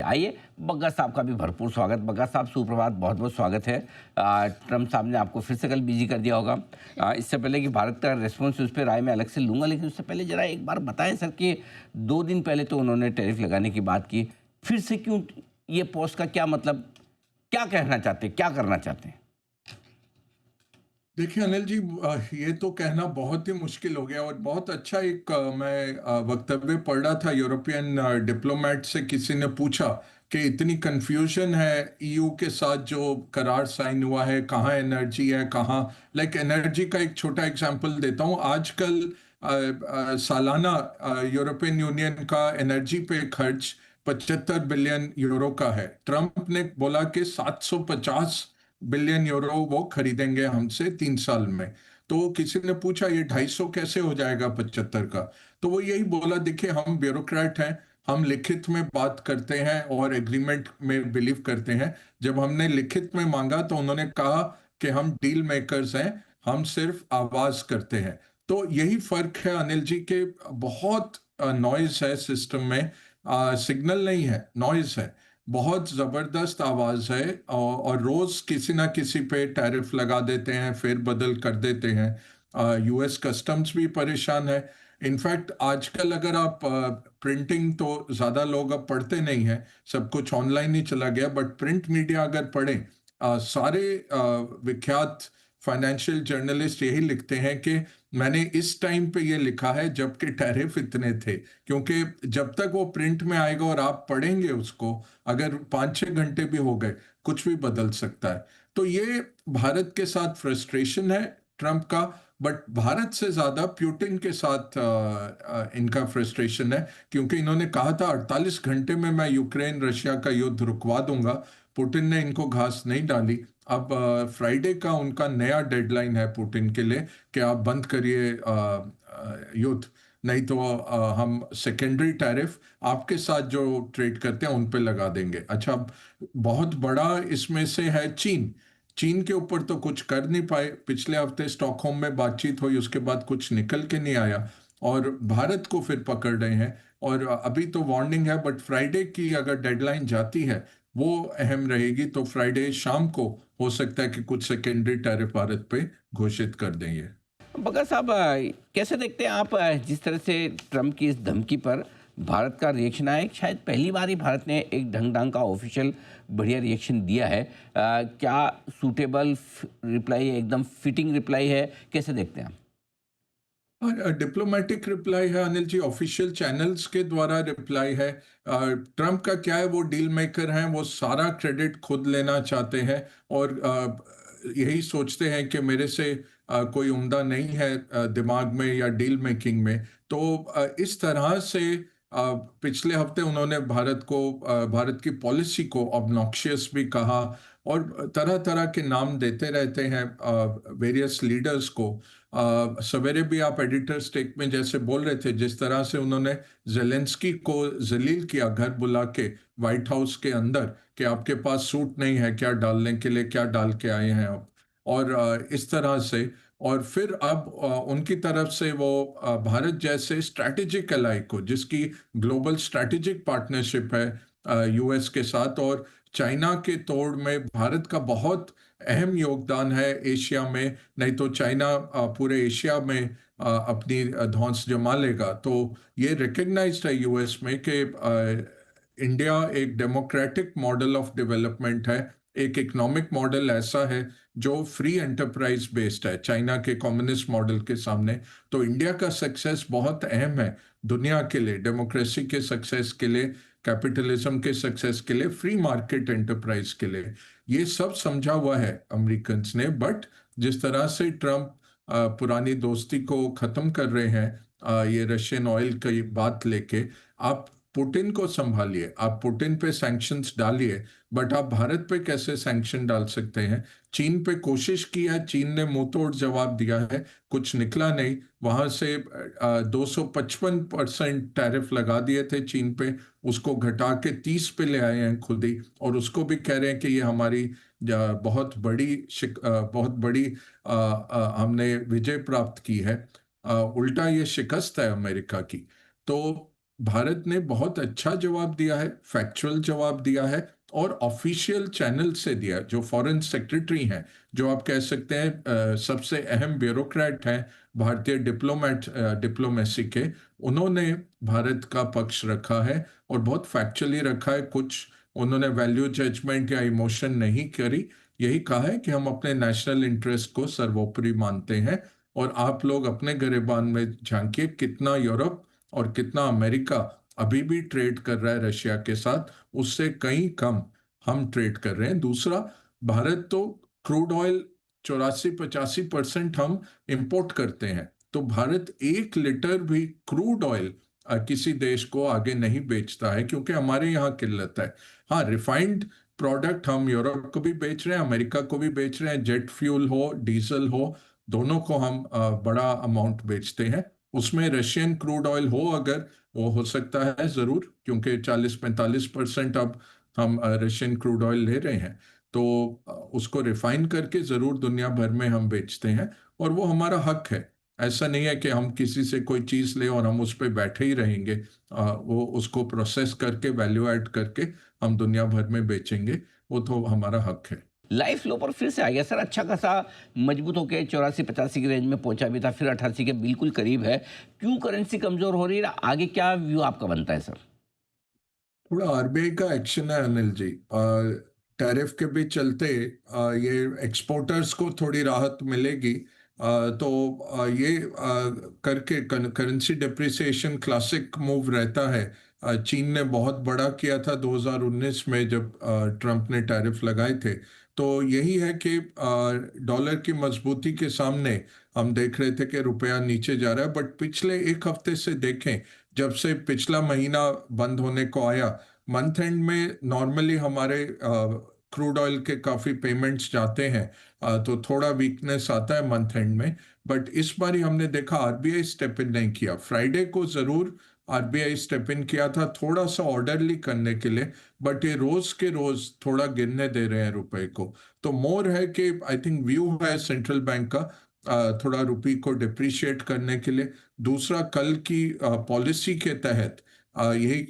आइए, बग्गा साहब का भी भरपूर स्वागत। बग्गा साहब सुप्रभात, बहुत बहुत स्वागत है। ट्रम्प साहब ने आपको फिर से कल बिजी कर दिया होगा। इससे पहले कि भारत का रिस्पॉन्स उस पर राय में अलग से लूँगा, लेकिन उससे पहले ज़रा एक बार बताएं सर कि 2 दिन पहले तो उन्होंने टैरिफ लगाने की बात की, फिर से क्यों ये पोस्ट का क्या मतलब, क्या कहना चाहते हैं, क्या करना चाहते हैं? देखिए अनिल जी, ये तो कहना बहुत ही मुश्किल हो गया। और बहुत अच्छा एक मैं वक्तव्य पढ़ रहा था, यूरोपियन डिप्लोमेट से किसी ने पूछा कि इतनी कंफ्यूजन है ईयू के साथ जो करार साइन हुआ है, कहाँ एनर्जी है, कहाँ। लाइक एनर्जी का एक छोटा एग्जांपल देता हूँ। आजकल सालाना यूरोपियन यूनियन का एनर्जी पे खर्च 75 बिलियन यूरो का है। ट्रम्प ने बोला कि 750 बिलियन यूरो वो खरीदेंगे हमसे 3 साल में। तो किसी ने पूछा ये 250 कैसे हो जाएगा 75 का। तो वो यही बोला, देखिए हम ब्यूरोक्रेट हैं, हम लिखित में बात करते हैं और एग्रीमेंट में बिलीव करते हैं। जब हमने लिखित में मांगा तो उन्होंने कहा कि हम डील मेकर्स हैं, हम सिर्फ आवाज करते हैं। तो यही फर्क है अनिल जी के। बहुत नॉइज है सिस्टम में, सिग्नल नहीं है, नॉइज है। बहुत जबरदस्त आवाज है और रोज किसी ना किसी पे टैरिफ लगा देते हैं, फिर बदल कर देते हैं। यूएस कस्टम्स भी परेशान है। इनफैक्ट आजकल अगर आप प्रिंटिंग तो ज्यादा लोग अब पढ़ते नहीं हैं, सब कुछ ऑनलाइन ही चला गया, बट प्रिंट मीडिया अगर पढ़ें, सारे विख्यात फाइनेंशियल जर्नलिस्ट यही लिखते हैं कि मैंने इस टाइम पे ये लिखा है जबकि टैरिफ इतने थे। क्योंकि जब तक वो प्रिंट में आएगा और आप पढ़ेंगे उसको, अगर 5-6 घंटे भी हो गए, कुछ भी बदल सकता है। तो ये भारत के साथ फ्रस्ट्रेशन है ट्रंप का। बट भारत से ज्यादा प्यूटिन के साथ इनका फ्रस्ट्रेशन है, क्योंकि इन्होंने कहा था 48 घंटे में मैं यूक्रेन रशिया का युद्ध रुकवा दूंगा। पुतिन ने इनको घास नहीं डाली। अब फ्राइडे का उनका नया डेडलाइन है पुतिन के लिए कि आप बंद करिए युद्ध, नहीं तो हम सेकेंडरी टैरिफ आपके साथ जो ट्रेड करते हैं उन पे लगा देंगे। अच्छा, बहुत बड़ा इसमें से है चीन। चीन के ऊपर तो कुछ कर नहीं पाए। पिछले हफ्ते स्टॉकहोम में बातचीत हुई, उसके बाद कुछ निकल के नहीं आया, और भारत को फिर पकड़ रहे हैं। और अभी तो वार्निंग है, बट फ्राइडे की अगर डेडलाइन जाती है वो अहम रहेगी। तो फ्राइडे शाम को हो सकता है कि कुछ सेकेंडरी टैरिफ भारत पे घोषित कर दें ये। बग्गा साहब, कैसे देखते हैं आप जिस तरह से ट्रम्प की इस धमकी पर भारत का रिएक्शन आया? शायद पहली बार ही भारत ने एक ढंग का ऑफिशियल बढ़िया रिएक्शन दिया है। क्या सूटेबल रिप्लाई है, एकदम फिटिंग रिप्लाई है? कैसे देखते हैं आप? और डिप्लोमेटिक रिप्लाई है अनिल जी, ऑफिशियल चैनल्स के द्वारा रिप्लाई है। ट्रम्प का क्या है, वो डील मेकर हैं, वो सारा क्रेडिट खुद लेना चाहते हैं और यही सोचते हैं कि मेरे से कोई उम्दा नहीं है दिमाग में या डील मेकिंग में। तो इस तरह से पिछले हफ्ते उन्होंने भारत की पॉलिसी को ऑब्नॉक्शियस भी कहा, और तरह तरह के नाम देते रहते हैं वेरियस लीडर्स को। सवेरे भी आप एडिटर स्टेक में जैसे बोल रहे थे, जिस तरह से उन्होंने जेलेंस्की को जलील किया घर बुला के व्हाइट हाउस के अंदर, कि आपके पास सूट नहीं है क्या डालने के लिए, क्या डाल के आए हैं आप। और इस तरह से, और फिर अब उनकी तरफ से वो भारत जैसे स्ट्रैटेजिक अलाई को, जिसकी ग्लोबल स्ट्रैटेजिक पार्टनरशिप है यूएस के साथ, और चाइना के तोड़ में भारत का बहुत अहम योगदान है एशिया में। नहीं तो चाइना पूरे एशिया में अपनी धौंस जमा लेगा। तो ये रिकग्नाइज्ड है यूएस में कि इंडिया एक डेमोक्रेटिक मॉडल ऑफ डेवलपमेंट है, एक इकोनॉमिक मॉडल ऐसा है जो फ्री एंटरप्राइज बेस्ड है चाइना के कम्युनिस्ट मॉडल के सामने। तो इंडिया का सक्सेस बहुत अहम है दुनिया के लिए, डेमोक्रेसी के सक्सेस के लिए, कैपिटलिज्म के सक्सेस के लिए, फ्री मार्केट एंटरप्राइज के लिए। ये सब समझा हुआ है अमेरिकन ने। बट जिस तरह से ट्रम्प पुरानी दोस्ती को खत्म कर रहे हैं ये रशियन ऑयल की बात लेके, आप पुतिन को संभालिए, आप पुतिन पे सैंक्शंस डालिए, बट आप भारत पे कैसे सैंक्शन डाल सकते हैं? चीन पे कोशिश की है, चीन ने मुंह तोड़ जवाब दिया है, कुछ निकला नहीं। वहां से 255% टैरिफ लगा दिए थे चीन पे, उसको घटा के 30 पे ले आए हैं खुद ही, और उसको भी कह रहे हैं कि ये हमारी बहुत बड़ी हमने विजय प्राप्त की है। उल्टा ये शिकस्त है अमेरिका की। तो भारत ने बहुत अच्छा जवाब दिया है, फैक्चुअल जवाब दिया है और ऑफिशियल चैनल से दिया। जो फॉरेन सेक्रेटरी हैं, जो आप कह सकते हैं सबसे अहम ब्यूरोक्रेट हैं भारतीय डिप्लोमेसी के, उन्होंने भारत का पक्ष रखा है और बहुत फैक्चुअली रखा है। कुछ उन्होंने वैल्यू जजमेंट या इमोशन नहीं करी। यही कहा है कि हम अपने नेशनल इंटरेस्ट को सर्वोपरि मानते हैं और आप लोग अपने गिरेबान में झांकिए कितना यूरोप और कितना अमेरिका अभी भी ट्रेड कर रहा है रशिया के साथ, उससे कहीं कम हम ट्रेड कर रहे हैं। दूसरा, भारत तो क्रूड ऑयल 84-85% हम इंपोर्ट करते हैं, तो भारत 1 लीटर भी क्रूड ऑयल किसी देश को आगे नहीं बेचता है क्योंकि हमारे यहाँ किल्लत है। हाँ, रिफाइंड प्रोडक्ट हम यूरोप को भी बेच रहे हैं, अमेरिका को भी बेच रहे हैं। जेट फ्यूल हो, डीजल हो, दोनों को हम बड़ा अमाउंट बेचते हैं। उसमें रशियन क्रूड ऑयल हो अगर, वो हो सकता है जरूर, क्योंकि 40-45% अब हम रशियन क्रूड ऑयल ले रहे हैं, तो उसको रिफाइन करके जरूर दुनिया भर में हम बेचते हैं और वो हमारा हक है। ऐसा नहीं है कि हम किसी से कोई चीज ले और हम उस पर बैठे ही रहेंगे। वो उसको प्रोसेस करके वैल्यू ऐड करके हम दुनिया भर में बेचेंगे, वो तो हमारा हक है। लाइफ लो पर फिर से आ गया सर, अच्छा खासा मजबूत होकर 84-85 की रेंज में पहुंचा भी था, फिर 88 के बिल्कुल करीब है। क्यों करेंसी कमजोर हो रही है, आगे क्या व्यू आपका बनता है सर? थोड़ा आरबीआई का एक्शन है अनिल जी। टैरिफ के भी चलते ये एक्सपोर्टर्स को थोड़ी राहत मिलेगी। तो ये करके करेंसी डिप्रिसिएशन क्लासिक मूव रहता है। चीन ने बहुत बड़ा किया था 2019 में जब ट्रंप ने टैरिफ लगाए थे। तो यही है कि डॉलर की मजबूती के सामने हम देख रहे थे कि रुपया नीचे जा रहा है, बट पिछले एक हफ्ते से देखें, जब से पिछला महीना बंद होने को आया, मंथ एंड में नॉर्मली हमारे क्रूड ऑयल के काफी पेमेंट्स जाते हैं, तो थोड़ा वीकनेस आता है मंथ एंड में। बट इस बार ही हमने देखा आरबीआई स्टेप इन नहीं किया। फ्राइडे को जरूर आरबीआई स्टेप इन किया था थोड़ा सा ऑर्डरली करने के लिए, बट ये रोज के रोज थोड़ा गिरने दे रहे हैं रुपए को। तो मोर है कि आई थिंक व्यू है सेंट्रल बैंक का थोड़ा रुपये को डिप्रिशिएट करने के लिए। दूसरा, कल की पॉलिसी के तहत यही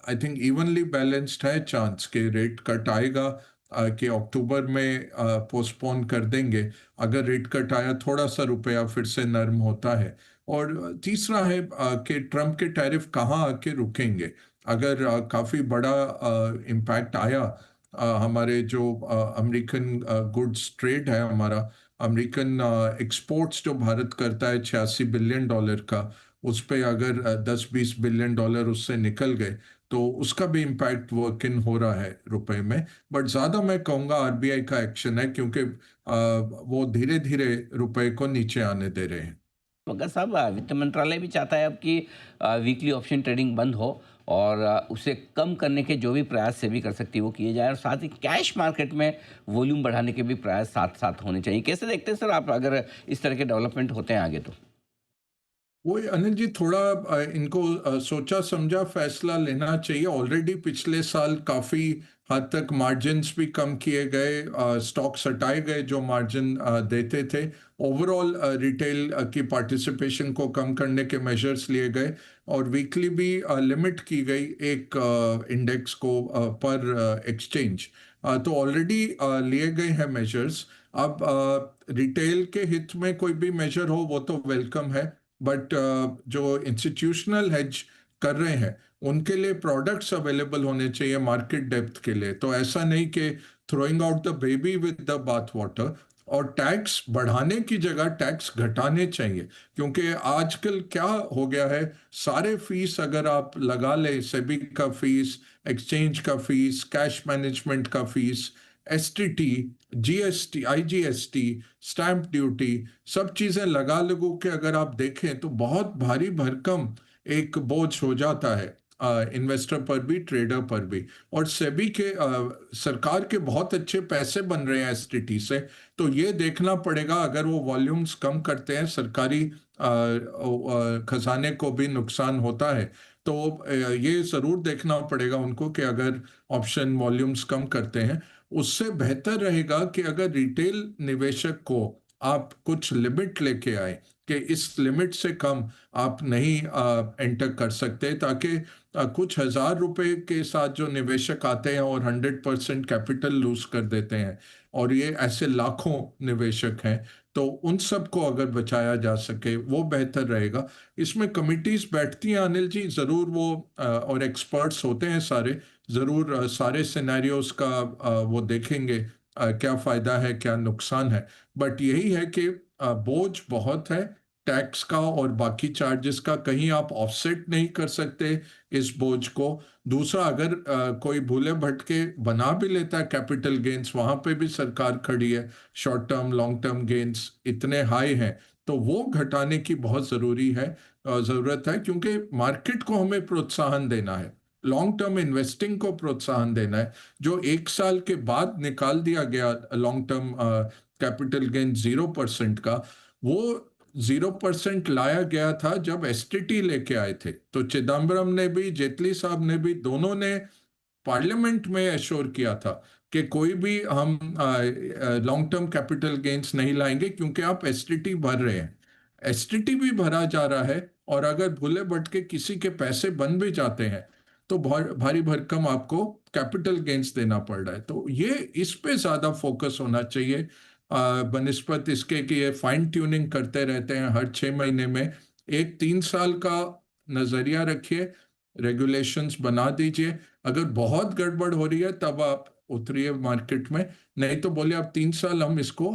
आई थिंक इवनली बैलेंस्ड है चांस कि रेट कट आएगा, कि अक्टूबर में पोस्टपोन कर देंगे। अगर रेट कट आया, थोड़ा सा रुपया फिर से नर्म होता है। और तीसरा है कि ट्रम्प के टैरिफ कहाँ आके रुकेंगे। अगर काफी बड़ा इम्पैक्ट आया हमारे जो अमेरिकन गुड्स ट्रेड है, हमारा अमेरिकन एक्सपोर्ट्स जो भारत करता है $86 बिलियन का, उस पे अगर 10-20 बिलियन डॉलर उससे निकल गए, तो उसका भी इम्पैक्ट वर्क इन हो रहा है रुपए में। बट ज्यादा मैं कहूंगा आरबीआई का एक्शन है, क्योंकि वो धीरे धीरे रुपए को नीचे आने दे रहे हैं। मगर साहब, वित्त मंत्रालय भी चाहता है अब कि वीकली ऑप्शन ट्रेडिंग बंद हो और उसे कम करने के जो भी प्रयास सेबी कर सकती है वो किए जाए, और साथ ही कैश मार्केट में वॉल्यूम बढ़ाने के भी प्रयास साथ साथ होने चाहिए। कैसे देखते हैं सर आप, अगर इस तरह के डेवलपमेंट होते हैं आगे तो? वो अनिल जी, थोड़ा इनको सोचा समझा फैसला लेना चाहिए। ऑलरेडी पिछले साल काफी हद तक मार्जिन्स भी कम किए गए, स्टॉक्स हटाए गए जो मार्जिन देते थे। ओवरऑल रिटेल की पार्टिसिपेशन को कम करने के मेजर्स लिए गए और वीकली भी लिमिट की गई एक इंडेक्स को पर एक्सचेंज। तो ऑलरेडी लिए गए हैं मेजर्स। अब रिटेल के हित में कोई भी मेजर हो वो तो वेलकम है, बट जो इंस्टीट्यूशनल हेज कर रहे हैं उनके लिए प्रोडक्ट्स अवेलेबल होने चाहिए मार्केट डेप्थ के लिए। तो ऐसा नहीं कि throwing out the baby with the bath water. और टैक्स बढ़ाने की जगह टैक्स घटाने चाहिए, क्योंकि आजकल क्या हो गया है, सारे फीस अगर आप लगा ले, सेबी का फीस, एक्सचेंज का फीस, कैश मैनेजमेंट का fees, STT, GST, IGST, stamp duty, सब चीजें लगा लगू के अगर आप देखें तो बहुत भारी भरकम एक बोझ हो जाता है इन्वेस्टर पर भी, ट्रेडर पर भी। और सेबी के सरकार के बहुत अच्छे पैसे बन रहे हैं एसटीटी से। तो ये देखना पड़ेगा, अगर वो वॉल्यूम्स कम करते हैं, सरकारी खजाने को भी नुकसान होता है। तो ये जरूर देखना पड़ेगा उनको कि अगर ऑप्शन वॉल्यूम्स कम करते हैं, उससे बेहतर रहेगा कि अगर रिटेल निवेशक को आप कुछ लिमिट लेके आए कि इस लिमिट से कम आप नहीं एंटर कर सकते, ताकि कुछ हजार रुपए के साथ जो निवेशक आते हैं और 100% कैपिटल लूज कर देते हैं, और ये ऐसे लाखों निवेशक हैं, तो उन सब को अगर बचाया जा सके वो बेहतर रहेगा। इसमें कमिटीज बैठती हैं अनिल जी, जरूर वो और एक्सपर्ट्स होते हैं सारे, जरूर सारे सिनेरियोज का वो देखेंगे, क्या फायदा है क्या नुकसान है। बट यही है कि बोझ बहुत है टैक्स का और बाकी चार्जेस का, कहीं आप ऑफसेट नहीं कर सकते इस बोझ को। दूसरा, अगर कोई भूले भटके बना भी लेता है कैपिटल गेन्स, वहां पे भी सरकार खड़ी है, short term long term gains इतने हाई हैं, तो वो घटाने की बहुत जरूरी है, जरूरत है, क्योंकि मार्केट को हमें प्रोत्साहन देना है, लॉन्ग टर्म इन्वेस्टिंग को प्रोत्साहन देना है। जो एक साल के बाद निकाल दिया गया लॉन्ग टर्म कैपिटल गेन 0% का, वो 0% लाया गया था जब एसटीटी लेके आए थे, तो चिदम्बरम ने भी जेटली साहब ने भी दोनों ने पार्लियामेंट में एश्योर किया था कि कोई भी हम लॉन्ग टर्म कैपिटल गेन्स नहीं लाएंगे, क्योंकि आप एसटीटी भर रहे हैं, एसटीटी भी भरा जा रहा है, और अगर भूले भटके किसी के पैसे बन भी जाते हैं तो भारी भरकम आपको कैपिटल गेन्स देना पड़ रहा है। तो ये इस पे ज्यादा फोकस होना चाहिए, बनिस्पत इसके कि ये फाइन ट्यूनिंग करते रहते हैं हर 6 महीने में। एक 3 साल का नजरिया रखिए, रेगुलेशंस बना दीजिए, अगर बहुत गड़बड़ हो रही है तब आप उतरिए मार्केट में, नहीं तो बोले अब 3 साल हम इसको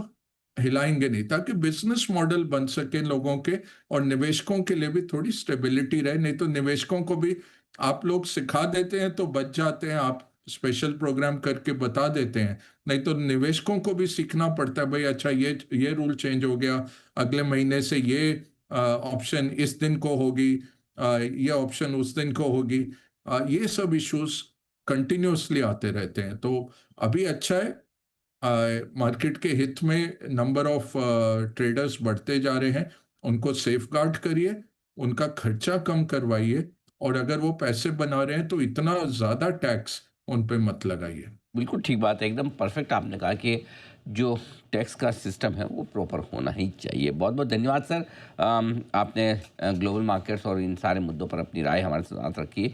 हिलाएंगे नहीं, ताकि बिजनेस मॉडल बन सके लोगों के, और निवेशकों के लिए भी थोड़ी स्टेबिलिटी रहे। नहीं तो निवेशकों को भी आप लोग सिखा देते हैं तो बच जाते हैं, आप स्पेशल प्रोग्राम करके बता देते हैं, नहीं तो निवेशकों को भी सीखना पड़ता है, भाई अच्छा ये रूल चेंज हो गया, अगले महीने से ये ऑप्शन इस दिन को होगी, ये ऑप्शन उस दिन को होगी, ये सब इश्यूज कंटिन्यूअसली आते रहते हैं। तो अभी अच्छा है, मार्केट के हित में नंबर ऑफ ट्रेडर्स बढ़ते जा रहे हैं, उनको सेफगार्ड करिए, उनका खर्चा कम करवाइए, और अगर वो पैसे बना रहे हैं तो इतना ज्यादा टैक्स उन पे मत लगाइए। बिल्कुल ठीक बात है, एकदम परफेक्ट आपने कहा कि जो टैक्स का सिस्टम है वो प्रॉपर होना ही चाहिए। बहुत बहुत धन्यवाद सर, आपने ग्लोबल मार्केट्स और इन सारे मुद्दों पर अपनी राय हमारे साथ रखी।